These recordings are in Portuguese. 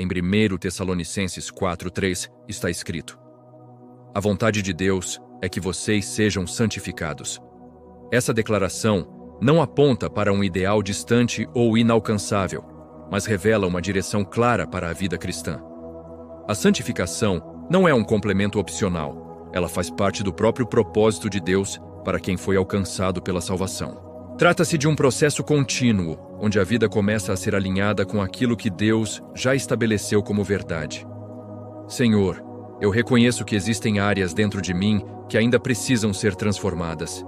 Em 1 Tessalonicenses 4:3 está escrito: a vontade de Deus é que vocês sejam santificados. Essa declaração não aponta para um ideal distante ou inalcançável, mas revela uma direção clara para a vida cristã. A santificação não é um complemento opcional, ela faz parte do próprio propósito de Deus para quem foi alcançado pela salvação. Trata-se de um processo contínuo, onde a vida começa a ser alinhada com aquilo que Deus já estabeleceu como verdade. Senhor, eu reconheço que existem áreas dentro de mim que ainda precisam ser transformadas.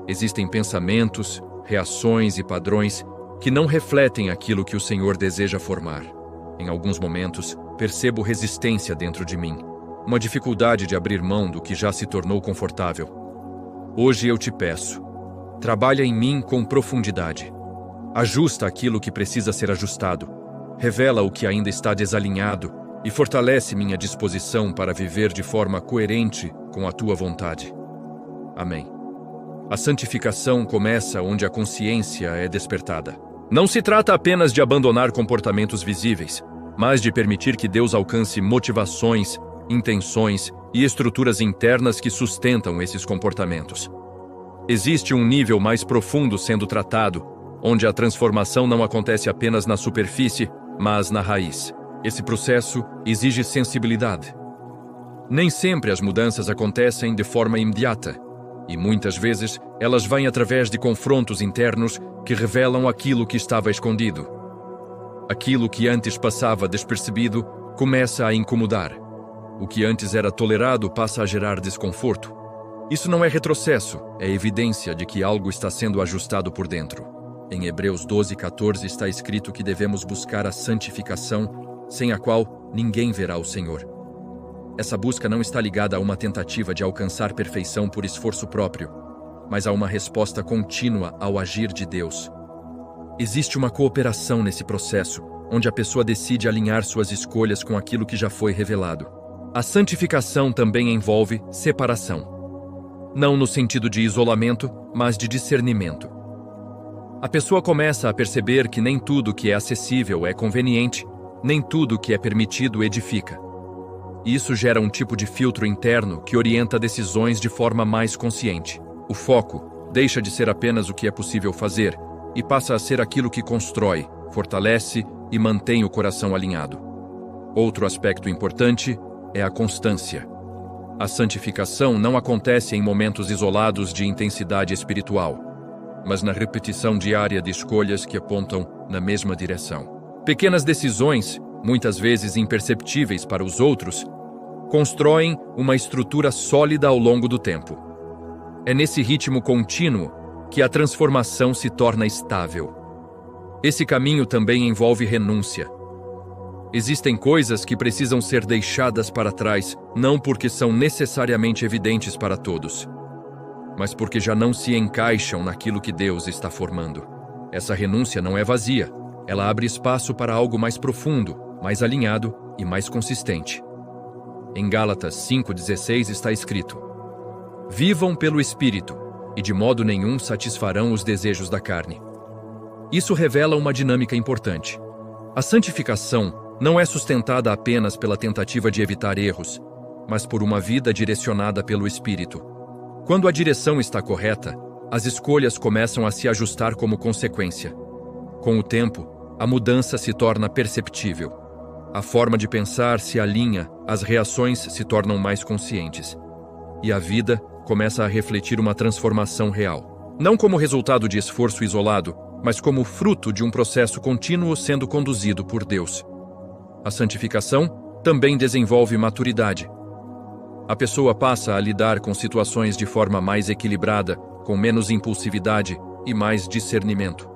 Existem pensamentos, reações e padrões que não refletem aquilo que o Senhor deseja formar. Em alguns momentos, percebo resistência dentro de mim, uma dificuldade de abrir mão do que já se tornou confortável. Hoje eu te peço, trabalha em mim com profundidade. Ajusta aquilo que precisa ser ajustado, revela o que ainda está desalinhado e fortalece minha disposição para viver de forma coerente com a tua vontade. Amém. A santificação começa onde a consciência é despertada. Não se trata apenas de abandonar comportamentos visíveis, mas de permitir que Deus alcance motivações, intenções e estruturas internas que sustentam esses comportamentos. Existe um nível mais profundo sendo tratado, onde a transformação não acontece apenas na superfície, mas na raiz. Esse processo exige sensibilidade. Nem sempre as mudanças acontecem de forma imediata, e muitas vezes elas vêm através de confrontos internos que revelam aquilo que estava escondido. Aquilo que antes passava despercebido começa a incomodar. O que antes era tolerado passa a gerar desconforto. Isso não é retrocesso, é evidência de que algo está sendo ajustado por dentro. Em Hebreus 12:14 está escrito que devemos buscar a santificação, sem a qual ninguém verá o Senhor. Essa busca não está ligada a uma tentativa de alcançar perfeição por esforço próprio, mas a uma resposta contínua ao agir de Deus. Existe uma cooperação nesse processo, onde a pessoa decide alinhar suas escolhas com aquilo que já foi revelado. A santificação também envolve separação. Não no sentido de isolamento, mas de discernimento. A pessoa começa a perceber que nem tudo que é acessível é conveniente, nem tudo que é permitido edifica. Isso gera um tipo de filtro interno que orienta decisões de forma mais consciente. O foco deixa de ser apenas o que é possível fazer e passa a ser aquilo que constrói, fortalece e mantém o coração alinhado. Outro aspecto importante é a constância. A santificação não acontece em momentos isolados de intensidade espiritual, mas na repetição diária de escolhas que apontam na mesma direção. Pequenas decisões, muitas vezes imperceptíveis para os outros, constroem uma estrutura sólida ao longo do tempo. É nesse ritmo contínuo que a transformação se torna estável. Esse caminho também envolve renúncia. Existem coisas que precisam ser deixadas para trás, não porque são necessariamente evidentes para todos, mas porque já não se encaixam naquilo que Deus está formando. Essa renúncia não é vazia, ela abre espaço para algo mais profundo, mais alinhado e mais consistente. Em Gálatas 5:16 está escrito: vivam pelo Espírito, e de modo nenhum satisfarão os desejos da carne. Isso revela uma dinâmica importante. A santificação não é sustentada apenas pela tentativa de evitar erros, mas por uma vida direcionada pelo Espírito. Quando a direção está correta, as escolhas começam a se ajustar como consequência. Com o tempo, a mudança se torna perceptível. A forma de pensar se alinha, as reações se tornam mais conscientes. E a vida começa a refletir uma transformação real. Não como resultado de esforço isolado, mas como fruto de um processo contínuo sendo conduzido por Deus. A santificação também desenvolve maturidade. A pessoa passa a lidar com situações de forma mais equilibrada, com menos impulsividade e mais discernimento.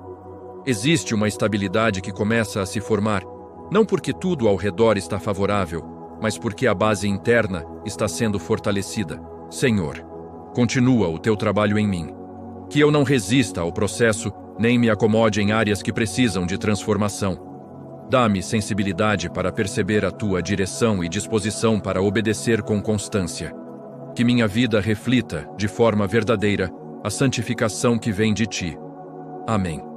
Existe uma estabilidade que começa a se formar, não porque tudo ao redor está favorável, mas porque a base interna está sendo fortalecida. Senhor, continua o teu trabalho em mim. Que eu não resista ao processo, nem me acomode em áreas que precisam de transformação. Dá-me sensibilidade para perceber a tua direção e disposição para obedecer com constância. Que minha vida reflita, de forma verdadeira, a santificação que vem de ti. Amém.